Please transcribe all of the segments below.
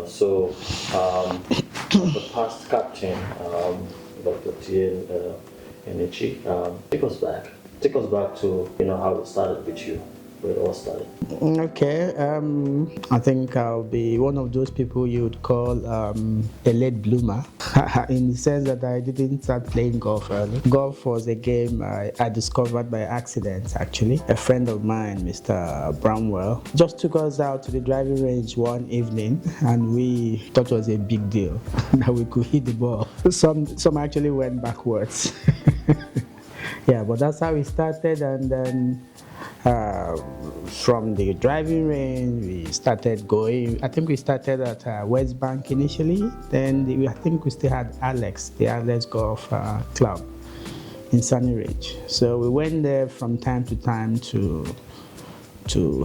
So the past captain, Dr. Theo Enechi, take us back to how it started with you, where it all started. Okay, I think I'll be one of those people you would call a late bloomer, in the sense that I didn't start playing golf early. Golf was a game I discovered by accident, actually. A friend of mine, Mr. Bramwell, just took us out to the driving range one evening, and we thought it was a big deal that we could hit the ball. Some actually went backwards. Yeah, but that's how we started, and then uh, from the driving range, we started going. I think we started at West Bank initially. Then I think we still had the Alex Golf Club in Sunny Ridge. So we went there from time to time to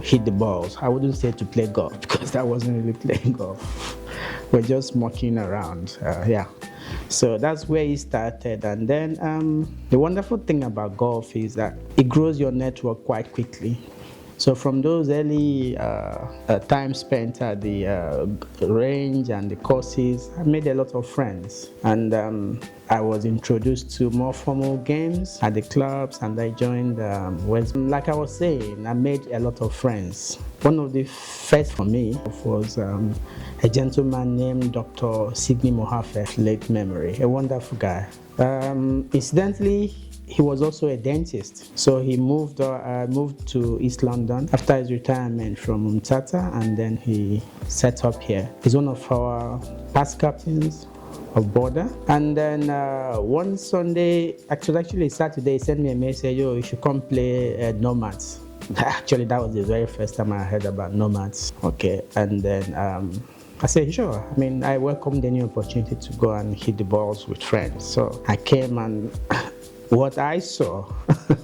hit the balls. I wouldn't say to play golf because that wasn't really playing golf. We're just mucking around. Yeah. So that's where it started. And then the wonderful thing about golf is that it grows your network quite quickly. So from those early time spent at the range and the courses, I made a lot of friends. And I was introduced to more formal games at the clubs, and I joined West. Like I was saying, I made a lot of friends. One of the first for me was a gentleman named Dr. Sidney Mohafe, late memory, a wonderful guy. Incidentally, he was also a dentist, so he moved to East London after his retirement from Umtata, and then he set up here. He's one of our past captains of Border. And then one Sunday, actually Saturday, he sent me a message, you should come play Nomads. Actually, that was the very first time I heard about Nomads. Okay, and then I said, sure. I mean, I welcomed any opportunity to go and hit the balls with friends. So I came, and what I saw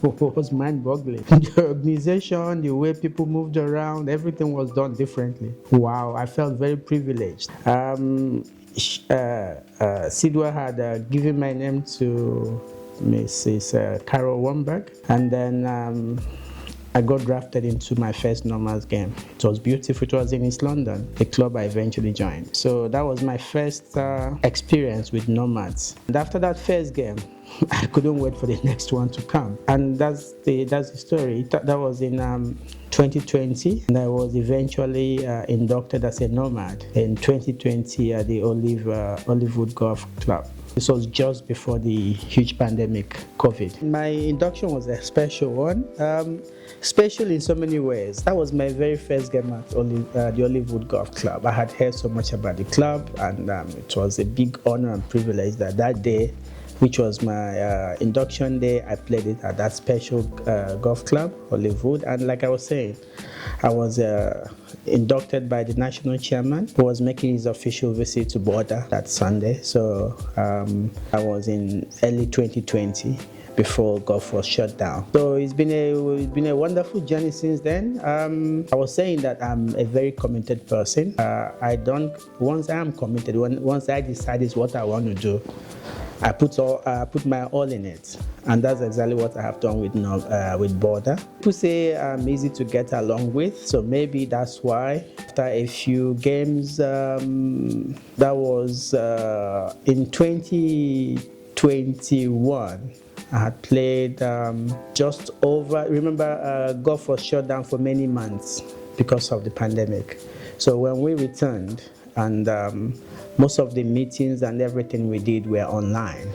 was mind-boggling. The organization, the way people moved around, everything was done differently. Wow, I felt very privileged. Sidwa had given my name to Mrs. Carol Womberg, and then I got drafted into my first Nomads game. It was beautiful. It was in East London, the club I eventually joined. So that was my first experience with Nomads. And after that first game, I couldn't wait for the next one to come. And that's the story. That was in 2020, and I was eventually inducted as a Nomad in 2020 at the Olivewood Golf Club. This was just before the huge pandemic, COVID. My induction was a special one, special in so many ways. That was my very first game at the Olivewood Golf Club. I had heard so much about the club, and it was a big honor and privilege that day, which was my induction day, I played it at that special golf club, Olivewood. And like I was saying, I was inducted by the national chairman, who was making his official visit to Border that Sunday. So I was in early 2020 before golf was shut down. So it's been a wonderful journey since then. I was saying that I'm a very committed person. Once I am committed, once I decide is what I want to do, I put my all in it, and that's exactly what I have done with Border. People say I'm easy to get along with, so maybe that's why. After a few games, that was in 2021. I had played just over. Remember, golf was shut down for many months because of the pandemic. So when we returned, and most of the meetings and everything we did were online.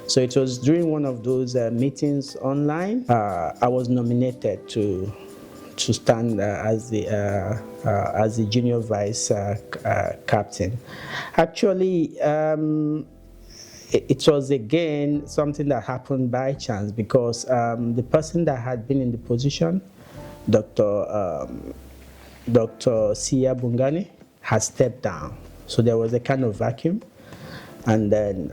So it was during one of those meetings online, I was nominated to stand as the junior vice captain. Actually, it was again something that happened by chance, because the person that had been in the position, Dr. Sia Bungani, has stepped down. So there was a kind of vacuum. And then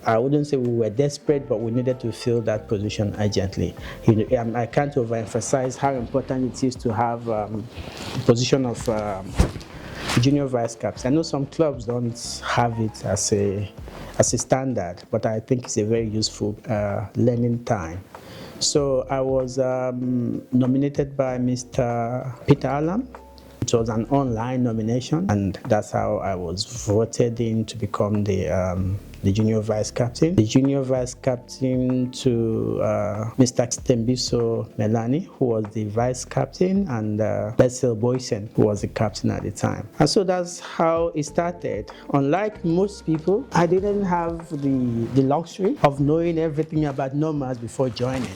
I wouldn't say we were desperate, but we needed to fill that position urgently. I can't overemphasize how important it is to have the position of junior vice captain. I know some clubs don't have it as a standard, but I think it's a very useful learning time. So I was nominated by Mr. Peter Alam, It was an online nomination, and that's how I was voted in to become the junior vice captain. The junior vice captain to Mr. Stembiso Melani, who was the vice captain, and Bessel Boysen, who was the captain at the time. And so that's how it started. Unlike most people, I didn't have the luxury of knowing everything about Nomads before joining.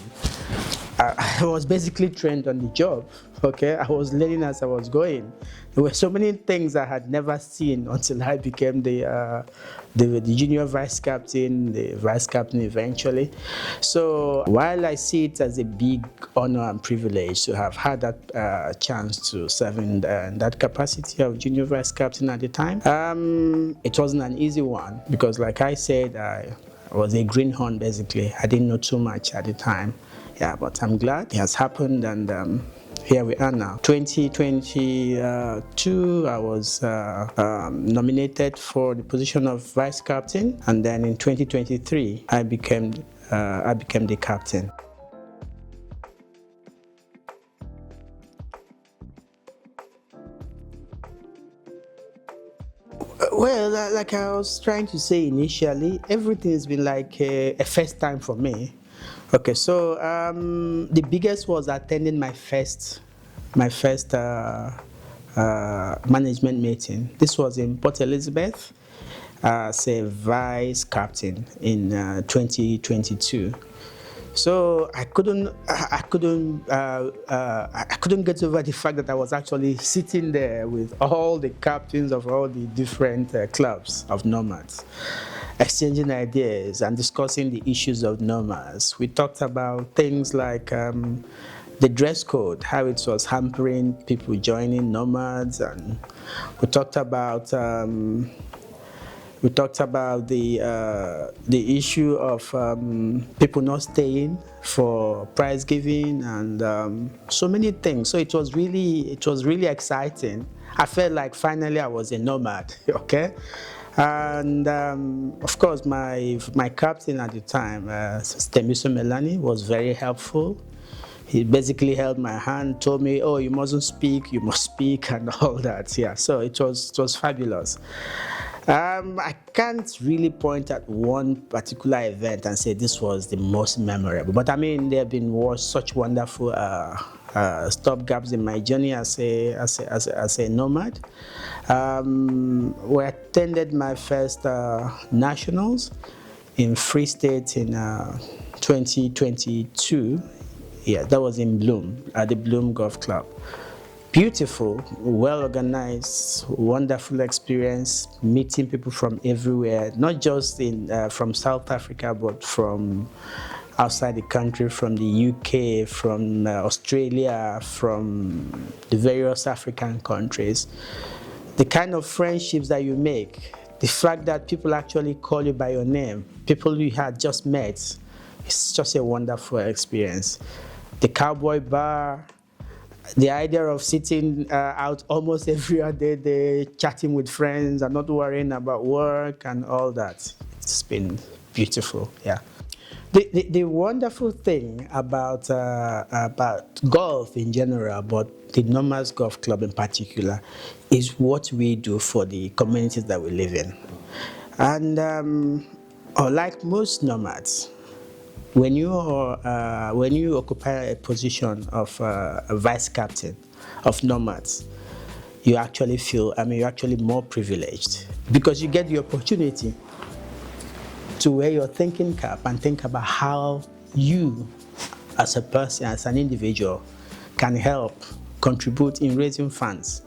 I was basically trained on the job, okay? I was learning as I was going. There were so many things I had never seen until I became the junior vice captain, the vice captain eventually. So while I see it as a big honor and privilege to have had that chance to serve in that capacity of junior vice captain at the time, it wasn't an easy one because, like I said, I was a greenhorn basically. I didn't know too much at the time. Yeah, but I'm glad it has happened, and here we are now. 2022, I was nominated for the position of vice captain, and then in 2023, I became the captain. Well, like I was trying to say initially, everything has been like a first time for me. Okay, so the biggest was attending my first management meeting. This was in Port Elizabeth as a vice captain in 2022. So I couldn't get over the fact that I was actually sitting there with all the captains of all the different clubs of Nomads, exchanging ideas and discussing the issues of Nomads. We talked about things like the dress code, how it was hampering people joining Nomads, and we talked about the issue of people not staying for prize giving and so many things. So it was really exciting. I felt like finally I was a nomad. Okay. And of course, my captain at the time, Stemiso Melani, was very helpful. He basically held my hand, told me, "Oh, you mustn't speak, you must speak," and all that. Yeah, so it was fabulous. I can't really point at one particular event and say this was the most memorable, but I mean there have been such wonderful stopgaps in my journey as a nomad. We attended my first nationals in Free State in 2022. Yeah, that was in Bloom, at the Bloom Golf Club. Beautiful, well organized, wonderful experience, meeting people from everywhere, not just from South Africa, but from outside the country, from the UK, from Australia, from the various African countries. The kind of friendships that you make, the fact that people actually call you by your name, people you had just met, it's just a wonderful experience. The Cowboy Bar, the idea of sitting out almost every other day, chatting with friends and not worrying about work and all that. It's been beautiful, yeah. The wonderful thing about golf in general, but the Nomads Golf Club in particular, is what we do for the communities that we live in. And like most nomads, when you occupy a position of a vice captain of Nomads, you actually feel, you're actually more privileged because you get the opportunity to wear your thinking cap and think about how you, as a person, as an individual, can help contribute in raising funds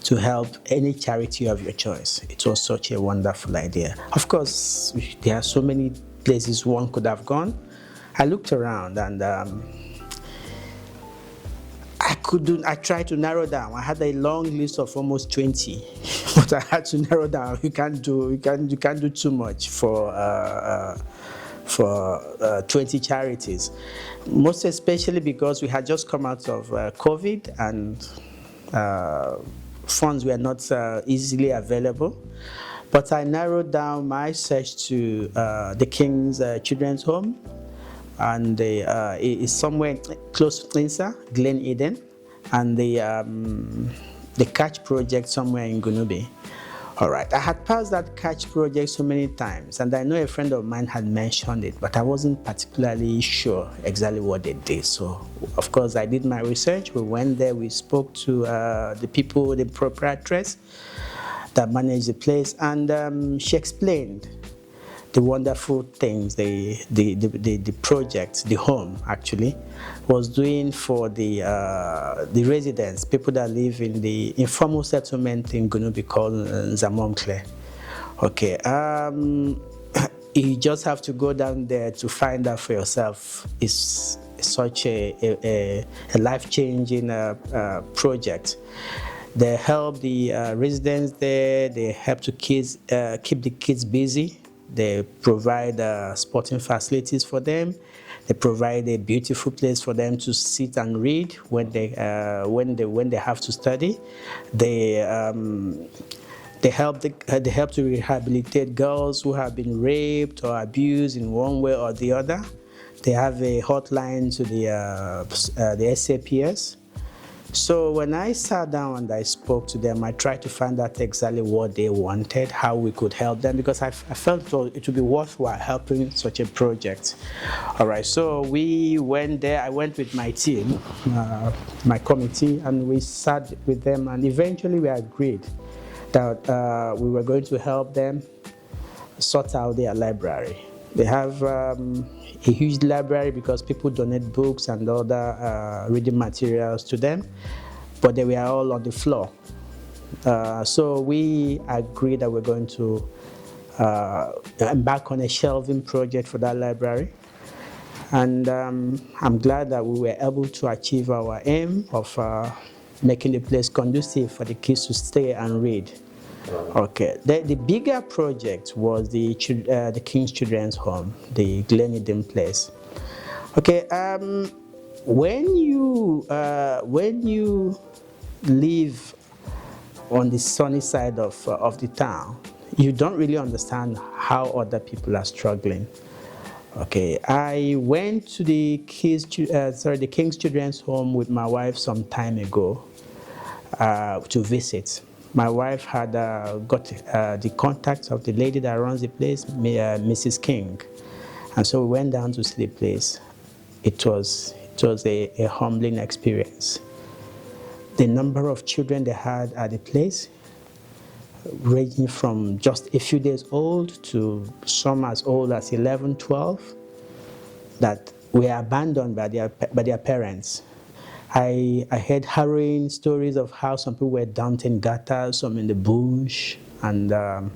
to help any charity of your choice. It was such a wonderful idea. Of course, there are so many places one could have gone. I looked around and I tried to narrow down. I had a long list of almost 20, but I had to narrow down. You can't do too much for 20 charities. Most especially because we had just come out of COVID and funds were not easily available. But I narrowed down my search to the King's Children's Home, and it's somewhere close to Insa, Glen Eden, and the the catch project somewhere in Gunubi. All right, I had passed that catch project so many times, and I know a friend of mine had mentioned it, but I wasn't particularly sure exactly what they did. So, of course, I did my research. We went there, we spoke to the people, the proprietress that managed the place, and she explained the wonderful things the project, the home actually, was doing for the residents, people that live in the informal settlement in Gunubi called Zamomkle. Okay, you just have to go down there to find out for yourself. It's such a life-changing project. They help the residents there. They help to keep the kids busy. They provide sporting facilities for them. They provide a beautiful place for them to sit and read when they have to study. They help to rehabilitate girls who have been raped or abused in one way or the other. They have a hotline to the SAPS. So when I sat down and I spoke to them, I tried to find out exactly what they wanted, how we could help them, because I felt it would be worthwhile helping such a project. All right, so we went there. I went with my team, my committee, and we sat with them, and eventually we agreed that we were going to help them sort out their library. They have a huge library because people donate books and other reading materials to them, but they were all on the floor. So we agreed that we're going to embark on a shelving project for that library. And I'm glad that we were able to achieve our aim of making the place conducive for the kids to stay and read. Okay. The bigger project was the King's Children's Home, the Glen Eden place. Okay. When you live on the sunny side of the town, you don't really understand how other people are struggling. Okay. I went to the King's Children's Home with my wife some time ago to visit. My wife had got the contact of the lady that runs the place, Mrs. King, and so we went down to see the place. It was a humbling experience. The number of children they had at the place, ranging from just a few days old to some as old as 11, 12, that were abandoned by their parents. I heard harrowing stories of how some people were dumped in gutters, some in the bush, and no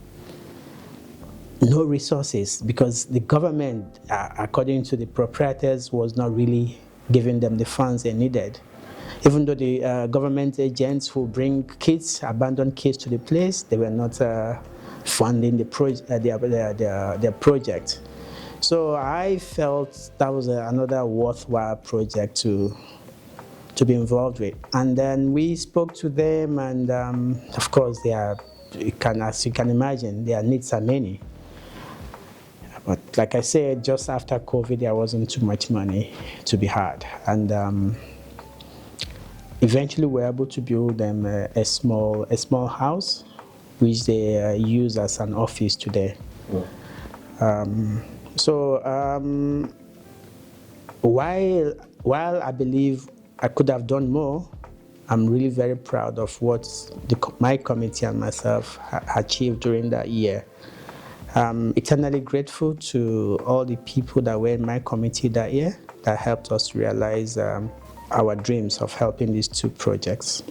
resources because the government, according to the proprietors, was not really giving them the funds they needed. Even though the government agents who bring kids, abandoned kids to the place, they were not funding their project. So I felt that was another worthwhile project to be involved with. And then we spoke to them, and of course, as you can imagine, their needs are many. But like I said, just after COVID, there wasn't too much money to be had. And eventually, we were able to build them a small house, which they use as an office today. While I believe I could have done more, I'm really very proud of what my committee and myself achieved during that year. I'm eternally grateful to all the people that were in my committee that year that helped us realize our dreams of helping these two projects.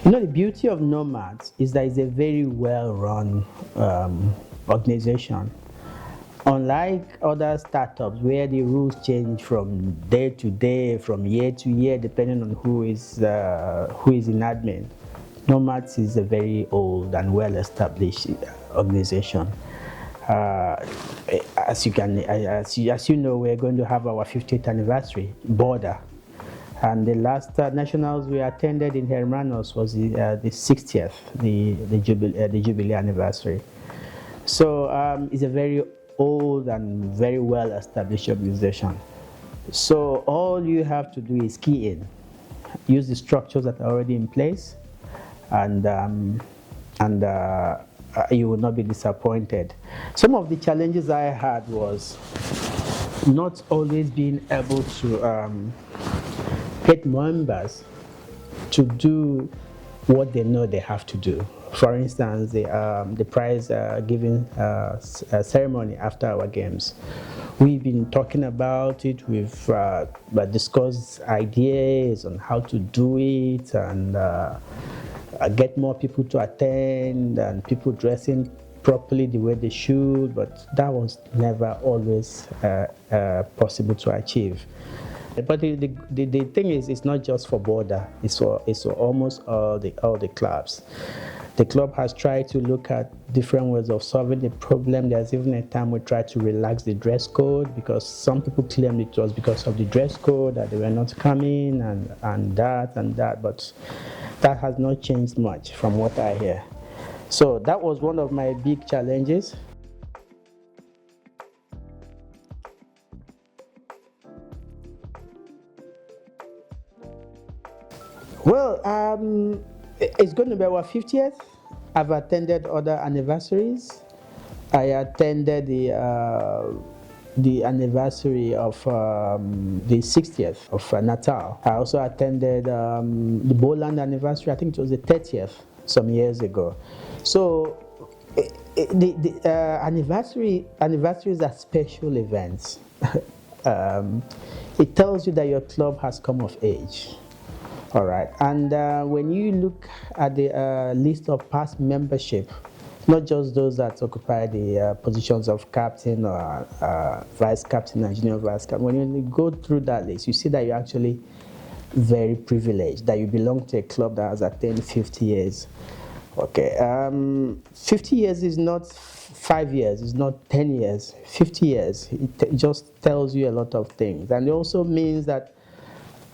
You know, the beauty of Nomads is that it's a very well-run organization. Unlike other startups where the rules change from day to day, from year to year, depending on who is in admin, Nomads is a very old and well-established organization. As you know, we're going to have our 50th anniversary, Border. And the last nationals we attended in Hermanos was the 60th, the Jubilee anniversary. So it's a very old and very well established organization. So all you have to do is key in, use the structures that are already in place, and you will not be disappointed. Some of the challenges I had was not always being able to get members to do what they know they have to do. For instance, the prize giving ceremony after our games. We've been talking about it, we've discussed ideas on how to do it, and get more people to attend, and people dressing properly the way they should, but that was never always possible to achieve. But the thing is, it's not just for Border, it's for almost all the clubs. The club has tried to look at different ways of solving the problem. There's even a time we tried to relax the dress code, because some people claimed it was because of the dress code that they were not coming, and that, but that has not changed much from what I hear. So that was one of my big challenges. Well, it's going to be our 50th. I've attended other anniversaries. I attended the anniversary of the 60th of Natal. I also attended the Bowland anniversary. I think it was the 30th some years ago. So the anniversaries are special events. It tells you that your club has come of age. All right, and when you look at the list of past membership, not just those that occupy the positions of captain or vice captain and junior vice captain, when you go through that list, you see that you're actually very privileged, that you belong to a club that has attained 50 years. Okay, 50 years is not 5 years, it's not 10 years, 50 years. It just tells you a lot of things, and it also means that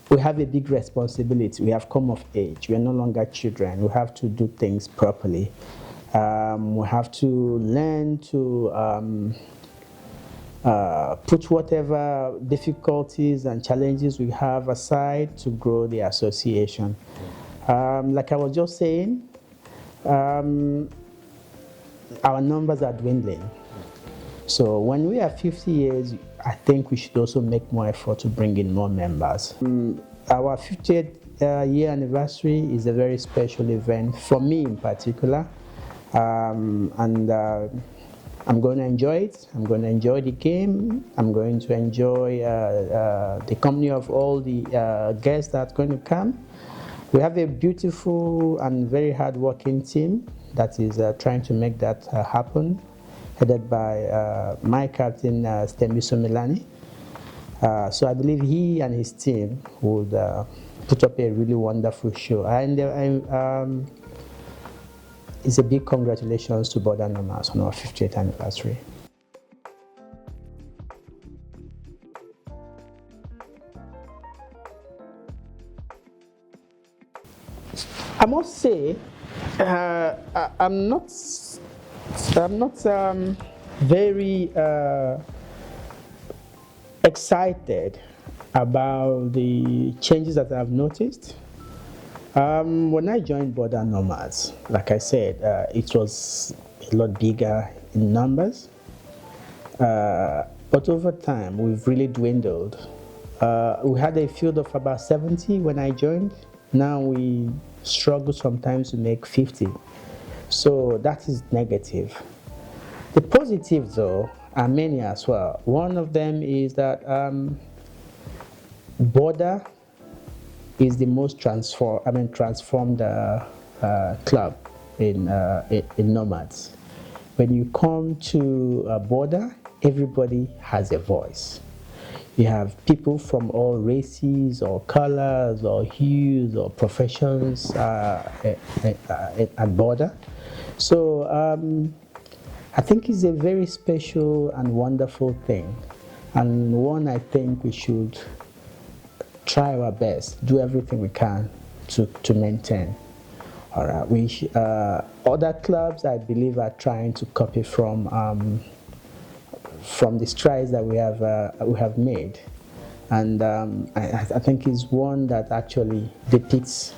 we have a big responsibility. We have come of age. We are no longer children. We have to do things properly. We have to learn to put whatever difficulties and challenges we have aside to grow the association. Like I was just saying, our numbers are dwindling. So when we are 50 years, I think we should also make more effort to bring in more members. Our 50th year anniversary is a very special event for me in particular, and I'm going to enjoy it. I'm going to enjoy the game. I'm going to enjoy the company of all the guests that's going to come. We have a beautiful and very hard-working team that is trying to make that happen, headed by my captain, Stemiso Milani. So I believe he and his team would put up a really wonderful show. And it's a big congratulations to Border Nomads on our 50th anniversary. I must say, I'm not very excited about the changes that I've noticed. When I joined Border Nomads, like I said, it was a lot bigger in numbers, but over time we've really dwindled. We had a field of about 70 when I joined. Now we struggle sometimes to make 50. So that is negative. The positives, though, are many as well. One of them is that Border is the most transformed club in Nomads. When you come to Border, everybody has a voice. You have people from all races or colors or hues or professions at Border. So I think it's a very special and wonderful thing, and one I think we should try our best, do everything we can to maintain. All right, other clubs I believe are trying to copy from from the strides that we have made, and I think it's one that actually depicts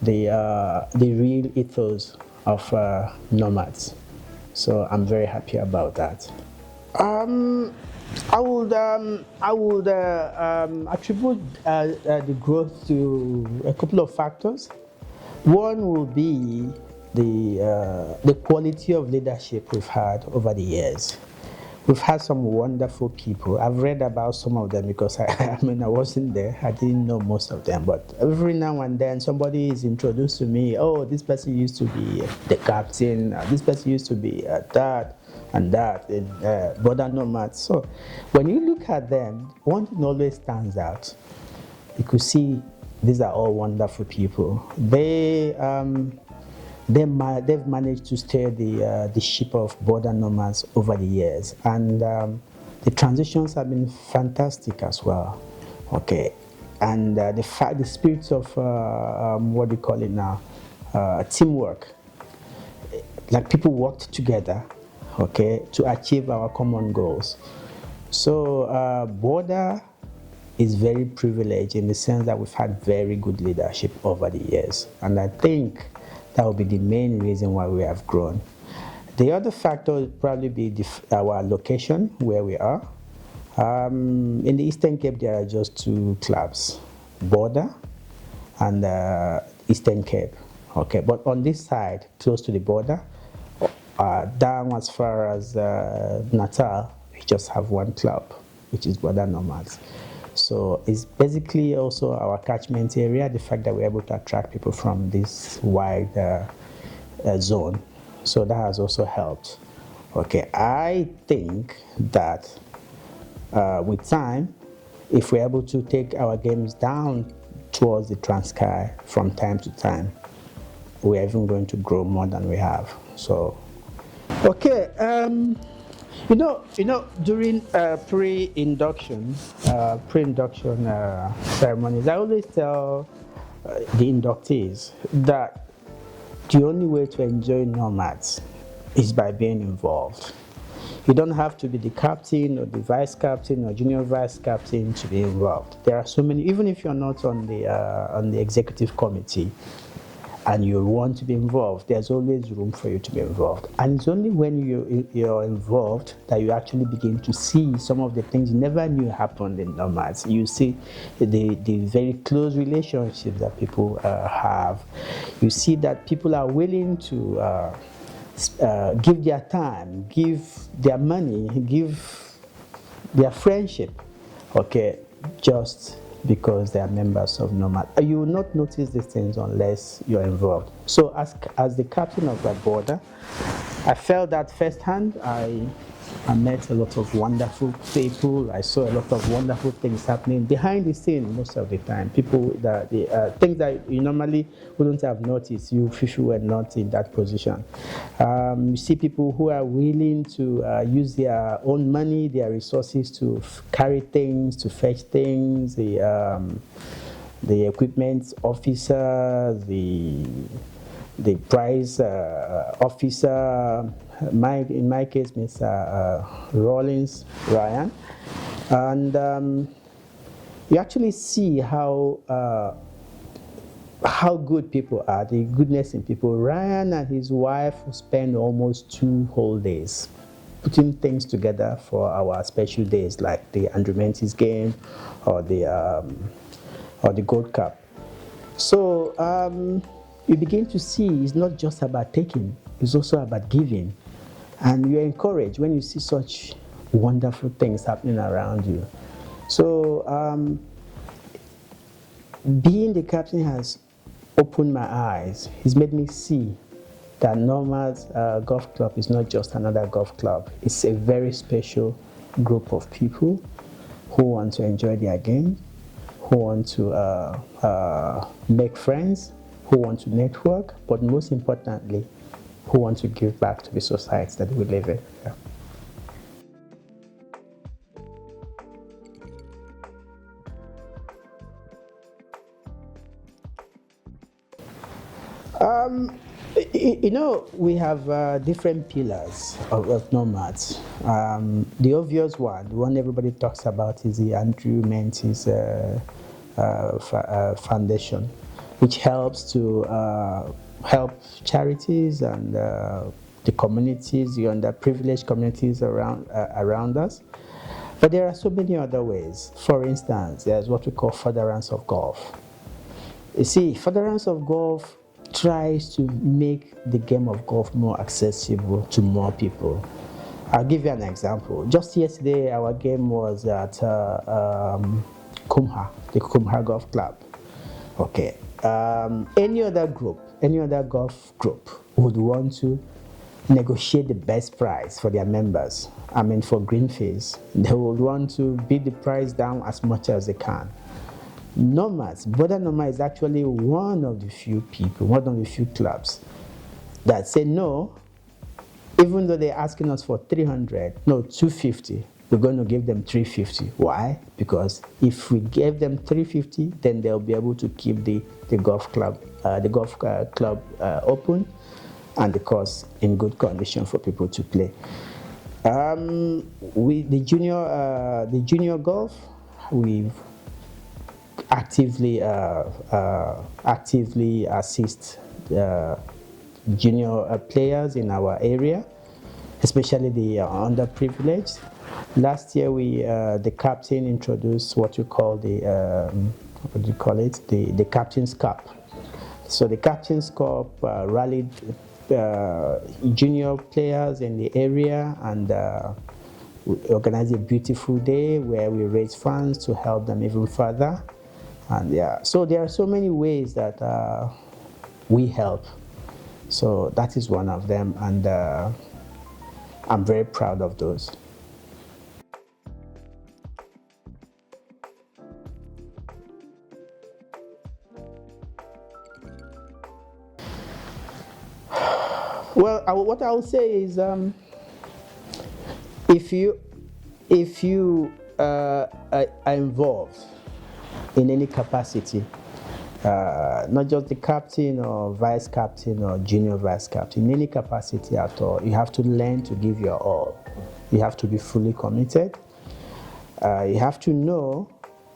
the real ethos of nomads. So I'm very happy about that. Um, I would attribute the growth to a couple of factors. One will be the quality of leadership we've had over the years. We've had some wonderful people. I've read about some of them because I wasn't there. I didn't know most of them. But every now and then somebody is introduced to me. Oh, this person used to be the captain. This person used to be that and that in Border Nomads. So when you look at them, one thing always stands out. You could see these are all wonderful people. They've managed to steer the ship of Border Nomads over the years, and the transitions have been fantastic as well. Okay, and the spirit of what do you call it now, teamwork. Like people worked together, okay, to achieve our common goals. So Border is very privileged in the sense that we've had very good leadership over the years, and I think that will be the main reason why we have grown. The other factor would probably be our location where we are. In the Eastern Cape, there are just two clubs, Border and Eastern Cape. Okay, but on this side, close to the border, down as far as Natal, we just have one club, which is Border Nomads. So it's basically also our catchment area, the fact that we're able to attract people from this wide zone. So that has also helped. Okay, I think that with time, if we're able to take our games down towards the Transkei from time to time, we're even going to grow more than we have. So, okay. During pre-induction ceremonies, I always tell the inductees that the only way to enjoy nomads is by being involved. You don't have to be the captain or the vice captain or junior vice captain to be involved. There are so many, even if you're not on the executive committee, and you want to be involved, there's always room for you to be involved. And it's only when you're involved that you actually begin to see some of the things you never knew happened in nomads. You see the very close relationships that people have. You see that people are willing to give their time, give their money, give their friendship, okay, just because they are members of Nomad. You will not notice these things unless you're involved. So as the captain of that Border, I felt that firsthand. I met a lot of wonderful people. I saw a lot of wonderful things happening behind the scene most of the time. People things that you normally wouldn't have noticed if you were not in that position. You see people who are willing to use their own money, their resources to carry things, to fetch things. The equipment officer, the prize officer, in my case, Mr. Rollins, Ryan, and you actually see how good people are, the goodness in people. Ryan and his wife spend almost 2 whole days putting things together for our special days, like the Andrew Mentis game or the Gold Cup. So you begin to see it's not just about taking, it's also about giving. And you're encouraged when you see such wonderful things happening around you. So being the captain has opened my eyes. It's made me see that Nomads Golf Club is not just another golf club. It's a very special group of people who want to enjoy their game, who want to make friends, who want to network, but most importantly, who want to give back to the society that we live in. Yeah. We have different pillars of nomads. The obvious one, the one everybody talks about, is the Andrew Menzies Foundation, which helps to help charities and the communities, the underprivileged communities around us. But there are so many other ways. For instance, there's what we call furtherance of golf. You see, furtherance of golf tries to make the game of golf more accessible to more people. I'll give you an example. Just yesterday, our game was at Kumha, the Kumha Golf Club. Okay. Any other golf group would want to negotiate the best price for their members. I mean, for green fees, they would want to beat the price down as much as they can. Border Nomads is actually one of the few clubs that say no, even though they're asking us for 250, we're going to give them 350. Why? Because if we gave them 350, then they'll be able to keep the golf club open and the course in good condition for people to play. The junior golf, we've actively assist junior players in our area, especially the underprivileged. Last year, the captain introduced what you call the Captain's Cup. So the Captain's Cup rallied junior players in the area, and we organized a beautiful day where we raised funds to help them even further. And so there are so many ways that we help. So that is one of them, and I'm very proud of those. Well, what I will say is, if you are involved in any capacity, not just the captain or vice captain or junior vice captain, in any capacity at all, you have to learn to give your all. You have to be fully committed. You have to know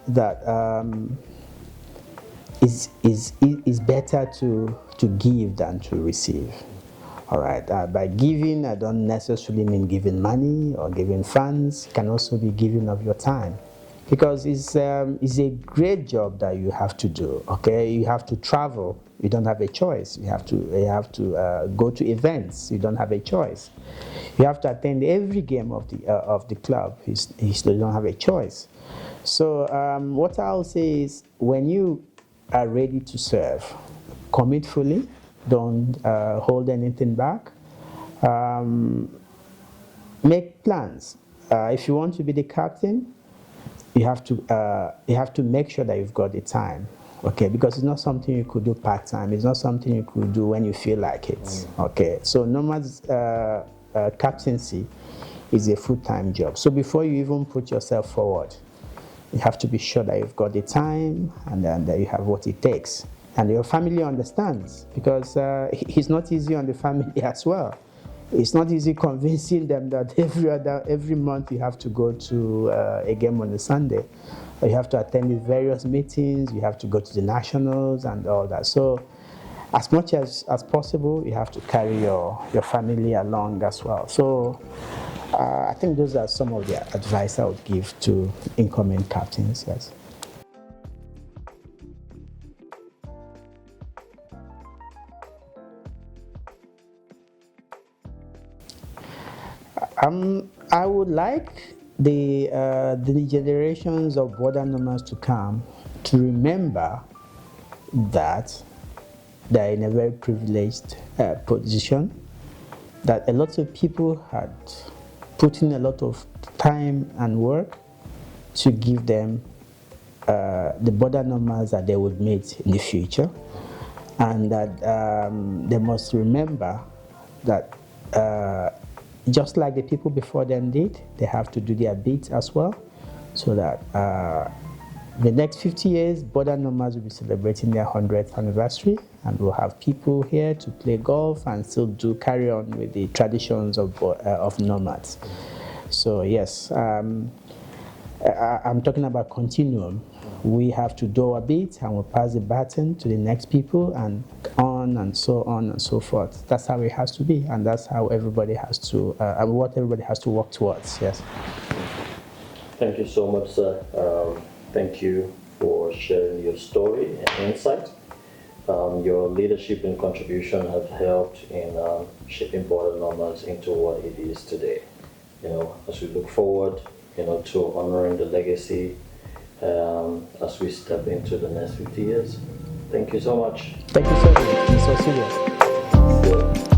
that it's better to give than to receive. All right. By giving, I don't necessarily mean giving money or giving funds. It can also be giving of your time, because it's a great job that you have to do. Okay, you have to travel. You don't have a choice. You have to go to events. You don't have a choice. You have to attend every game of the club. You don't have a choice. So what I'll say is, when you are ready to serve, commit fully. Don't hold anything back. Make plans. If you want to be the captain, you have to make sure that you've got the time. Okay, because it's not something you could do part-time. It's not something you could do when you feel like it. Okay, so Nomad's captaincy is a full-time job. So before you even put yourself forward, you have to be sure that you've got the time and that you have what it takes. And your family understands, because it's not easy on the family as well. It's not easy convincing them that every month you have to go to a game on a Sunday. You have to attend the various meetings, you have to go to the nationals and all that. So as much as possible, you have to carry your family along as well. So I think those are some of the advice I would give to incoming captains, yes. I would like the generations of border nomads to come to remember that they're in a very privileged position, that a lot of people had put in a lot of time and work to give them the border nomads that they would meet in the future, and that they must remember that just like the people before them did, they have to do their bit as well, so that the next 50 years, Border Nomads will be celebrating their 100th anniversary, and we'll have people here to play golf and still carry on with the traditions of nomads. So yes, I'm talking about continuum. We have to do our bit, and we'll pass the baton to the next people, and on and so forth. That's how it has to be, and that's how everybody has to, and what everybody has to work towards. Yes. Thank you so much, sir. Thank you for sharing your story and insight. Your leadership and contribution have helped in shaping Border Nomads into what it is today. As we look forward, to honoring the legacy as we step into the next 50 years. Thank you so much. Thank you so much. It's so serious. Yeah.